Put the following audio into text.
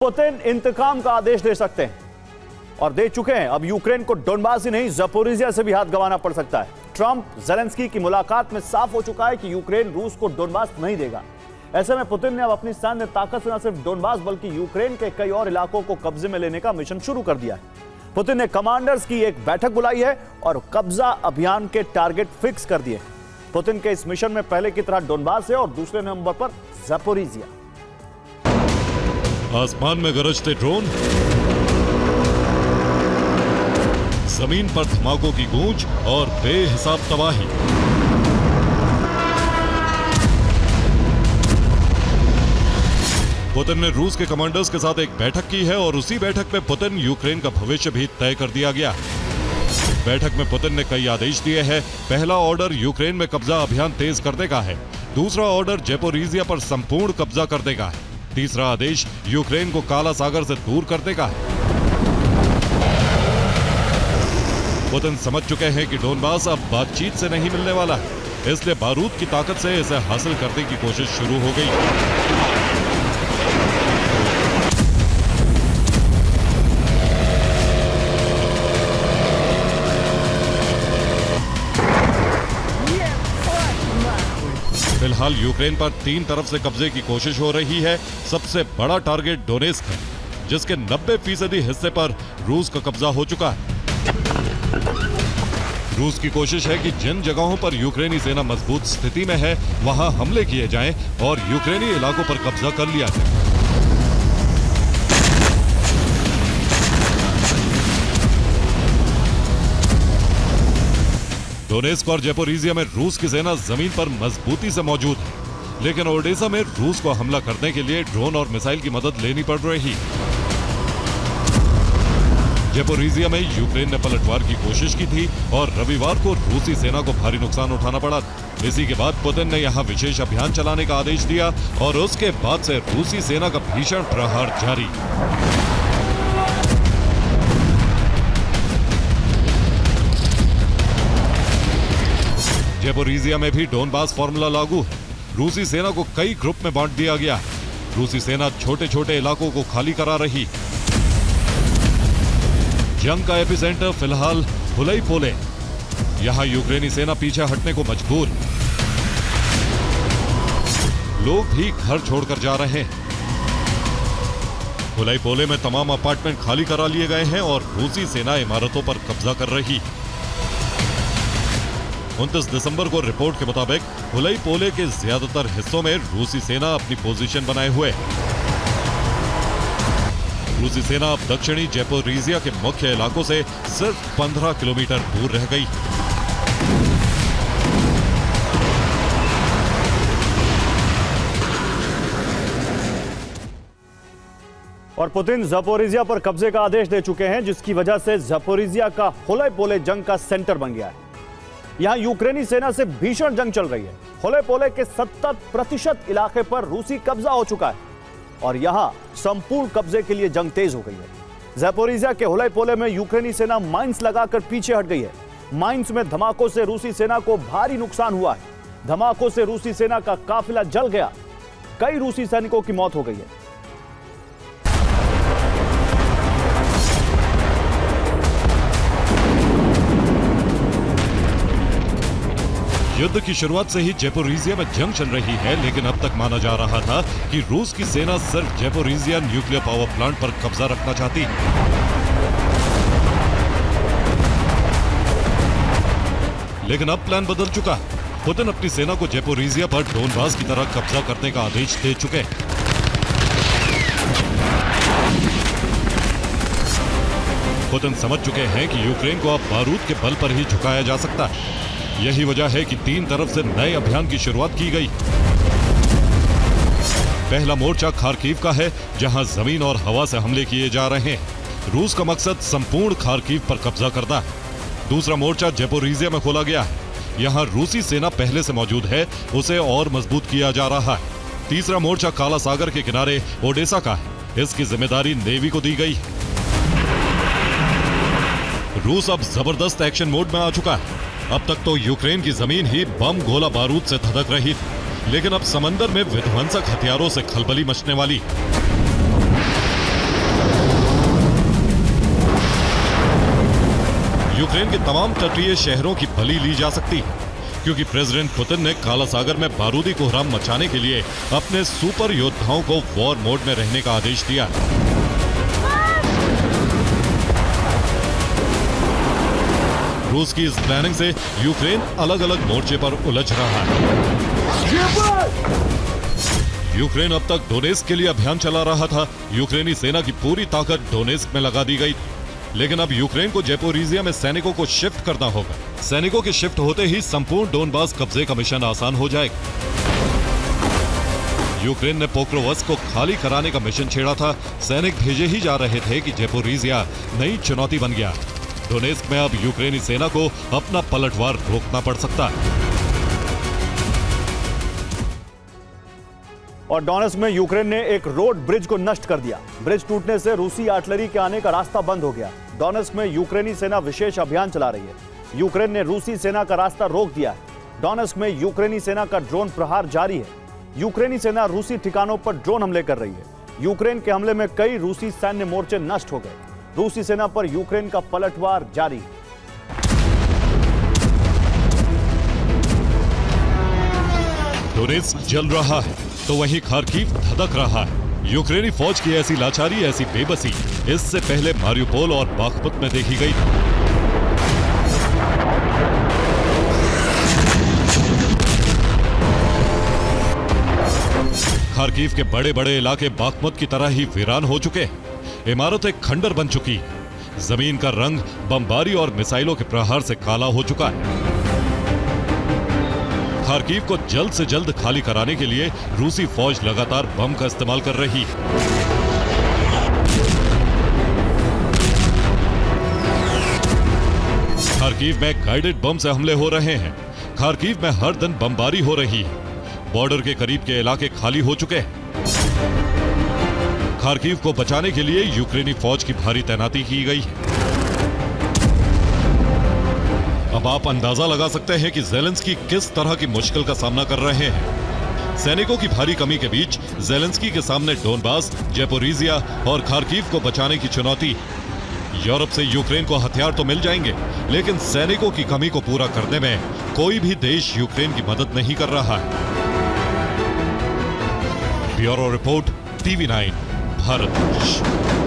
Putin इंतकाम का आदेश दे सकते हैं और दे चुके हैं। अब यूक्रेन को डोनबास ही नहीं, ज़पोरिज़िया से भी हाथ गंवाना पड़ सकता है। ट्रंप ज़ेलेंस्की की मुलाकात में साफ हो चुका है कि यूक्रेन रूस को डोनबास नहीं देगा। ऐसे में पुतिन ने अब अपनी सैन्य ताकत से न सिर्फ डोनबास बल्कि यूक्रेन के कई और इलाकों को कब्जे में लेने का मिशन शुरू कर दिया है। पुतिन ने कमांडर्स की एक बैठक बुलाई है और कब्जा अभियान के टारगेट फिक्स कर दिए। पुतिन के इस मिशन में पहले की तरह डोनबास है और दूसरे नंबर पर ज़पोरिज़िया। आसमान में गरजते ड्रोन, जमीन पर धमाकों की गूंज और बेहिसाब तबाही। पुतिन ने रूस के कमांडर्स के साथ एक बैठक की है और उसी बैठक में पुतिन यूक्रेन का भविष्य भी तय कर दिया गया। बैठक में पुतिन ने कई आदेश दिए हैं। पहला ऑर्डर यूक्रेन में कब्जा अभियान तेज करने का है। दूसरा ऑर्डर ज़पोरिज़िया पर संपूर्ण कब्जा करने का है। तीसरा आदेश यूक्रेन को काला सागर से दूर करने का है। पुतिन समझ चुके हैं कि डोनबास अब बातचीत से नहीं मिलने वाला है, इसलिए बारूद की ताकत से इसे हासिल करने की कोशिश शुरू हो गई। फिलहाल यूक्रेन पर 3 तरफ से कब्जे की कोशिश हो रही है। सबसे बड़ा टारगेट डोनेस्क है, जिसके 90% हिस्से पर रूस का कब्जा हो चुका है। रूस की कोशिश है कि जिन जगहों पर यूक्रेनी सेना मजबूत स्थिति में है वहां हमले किए जाएं और यूक्रेनी इलाकों पर कब्जा कर लिया जाए। डोनेस्क और ज़पोरिज़िया में रूस की सेना जमीन पर मजबूती से मौजूद है, लेकिन ओडेसा में रूस को हमला करने के लिए ड्रोन और मिसाइल की मदद लेनी पड़ रही। ज़पोरिज़िया में यूक्रेन ने पलटवार की कोशिश की थी और रविवार को रूसी सेना को भारी नुकसान उठाना पड़ा। इसी के बाद पुतिन ने यहां विशेष अभियान चलाने का आदेश दिया और उसके बाद से रूसी सेना का भीषण प्रहार जारी। ज़पोरिज़िया में भी डोनबास फॉर्मूला लागू है। रूसी सेना को कई ग्रुप में बांट दिया गया है। रूसी सेना छोटे छोटे इलाकों को खाली करा रही। जंग का एपिसेंटर फिलहाल हुलई-पोले। यहां यूक्रेनी सेना पीछे हटने को मजबूर। लोग भी घर छोड़कर जा रहे हैं। हुलई-पोले में तमाम अपार्टमेंट खाली करा लिए गए हैं और रूसी सेना इमारतों पर कब्जा कर रही। 29 दिसंबर को रिपोर्ट के मुताबिक हुलई-पोले के ज्यादातर हिस्सों में रूसी सेना अपनी पोजीशन बनाए हुए है। रूसी सेना अब दक्षिणी ज़पोरिज़िया के मुख्य इलाकों से सिर्फ 15 किलोमीटर दूर रह गई। और पुतिन ज़पोरिज़िया पर कब्जे का आदेश दे चुके हैं, जिसकी वजह से ज़पोरिज़िया का हुलई-पोले जंग का सेंटर बन गया है। यहां यूक्रेनी सेना से भीषण जंग चल रही है। हुलई-पोले के 70% इलाके पर रूसी कब्जा हो चुका है और यहां संपूर्ण कब्जे के लिए जंग तेज हो गई है। ज़पोरिज़िया के हुलई-पोले में यूक्रेनी सेना माइंस लगाकर पीछे हट गई है। माइंस में धमाकों से रूसी सेना को भारी नुकसान हुआ है। धमाकों से रूसी सेना का काफिला जल गया। कई रूसी सैनिकों की मौत हो गई है। युद्ध की शुरुआत से ही ज़पोरिज़िया में जंग चल रही है, लेकिन अब तक माना जा रहा था कि रूस की सेना सिर्फ ज़पोरिज़िया न्यूक्लियर पावर प्लांट पर कब्जा रखना चाहती। लेकिन अब प्लान बदल चुका है। पुतिन अपनी सेना को ज़पोरिज़िया पर डोनबास की तरह कब्जा करने का आदेश दे चुके हैं। पुतिन समझ चुके हैं कि यूक्रेन को अब बारूद के बल पर ही झुकाया जा सकता है। यही वजह है कि 3 तरफ से नए अभियान की शुरुआत की गई। पहला मोर्चा खार्किव का है, जहां जमीन और हवा से हमले किए जा रहे हैं। रूस का मकसद संपूर्ण खार्किव पर कब्जा करना है। दूसरा मोर्चा ज़पोरिज़िया में खोला गया है। यहां रूसी सेना पहले से मौजूद है, उसे और मजबूत किया जा रहा है। तीसरा मोर्चा काला सागर के किनारे ओडेसा का है। इसकी जिम्मेदारी नेवी को दी गई है। रूस अब जबरदस्त एक्शन मोड में आ चुका है। अब तक तो यूक्रेन की जमीन ही बम गोला बारूद से धधक रही थी, लेकिन अब समंदर में विध्वंसक हथियारों से खलबली मचने वाली। यूक्रेन के तमाम तटीय शहरों की बलि ली जा सकती है, क्योंकि प्रेसिडेंट पुतिन ने काला सागर में बारूदी कोहराम मचाने के लिए अपने सुपर योद्धाओं को वॉर मोड में रहने का आदेश दिया। रूस की इस प्लानिंग से यूक्रेन अलग अलग मोर्चे पर उलझ रहा है। यूक्रेन अब तक डोनेस्क के लिए अभियान चला रहा था। यूक्रेनी सेना की पूरी ताकत डोनेस्क में लगा दी गई, लेकिन अब यूक्रेन को ज़ैपोरिज़िया में सैनिकों को शिफ्ट करना होगा। सैनिकों के शिफ्ट होते ही संपूर्ण डोनबास कब्जे का मिशन आसान हो जाएगा। यूक्रेन ने पोक्रोवस्क को खाली कराने का मिशन छेड़ा था। सैनिक भेजे ही जा रहे थे कि ज़ैपोरिज़िया नई चुनौती बन गया। डोनेस्क में अब यूक्रेनी सेना को अपना पलटवार रोकना पड़ सकता है। और डोनेस्क में यूक्रेन ने एक रोड ब्रिज को नष्ट कर दिया। ब्रिज टूटने से रूसी आर्टिलरी के आने का रास्ता बंद हो गया। डोनेस्क में यूक्रेनी सेना विशेष अभियान चला रही है। यूक्रेन ने रूसी सेना का रास्ता रोक दिया है। डोनेस्क में यूक्रेनी सेना का ड्रोन प्रहार जारी है। यूक्रेनी सेना रूसी ठिकानों पर ड्रोन हमले कर रही है। यूक्रेन के हमले में कई रूसी सैन्य मोर्चे नष्ट हो गए। रूसी सेना पर यूक्रेन का पलटवार जारी है। डोनेस्क जल रहा है तो वहीं खार्किव धधक रहा है। यूक्रेनी फौज की ऐसी लाचारी, ऐसी बेबसी इससे पहले मारियुपोल और बाख्मुत में देखी गई। खार्किव के बड़े बड़े इलाके बाख्मुत की तरह ही वीरान हो चुके हैं। इमारतें खंडर बन चुकी है। जमीन का रंग बमबारी और मिसाइलों के प्रहार से काला हो चुका है। खार्किव को जल्द से जल्द खाली कराने के लिए रूसी फौज लगातार बम का इस्तेमाल कर रही है। खार्किव में गाइडेड बम से हमले हो रहे हैं। खार्किव में हर दिन बमबारी हो रही है। बॉर्डर के करीब के इलाके खाली हो चुके हैं। खार्किव को बचाने के लिए यूक्रेनी फौज की भारी तैनाती की गई है। अब आप अंदाजा लगा सकते हैं कि ज़ेलेंस्की किस तरह की मुश्किल का सामना कर रहे हैं। सैनिकों की भारी कमी के बीच ज़ेलेंस्की के सामने डोनबास, ज़ैपोरिज़िया और खार्किव को बचाने की चुनौती। यूरोप से यूक्रेन को हथियार तो मिल जाएंगे, लेकिन सैनिकों की कमी को पूरा करने में कोई भी देश यूक्रेन की मदद नहीं कर रहा है। Bureau report, TV9 Bharat.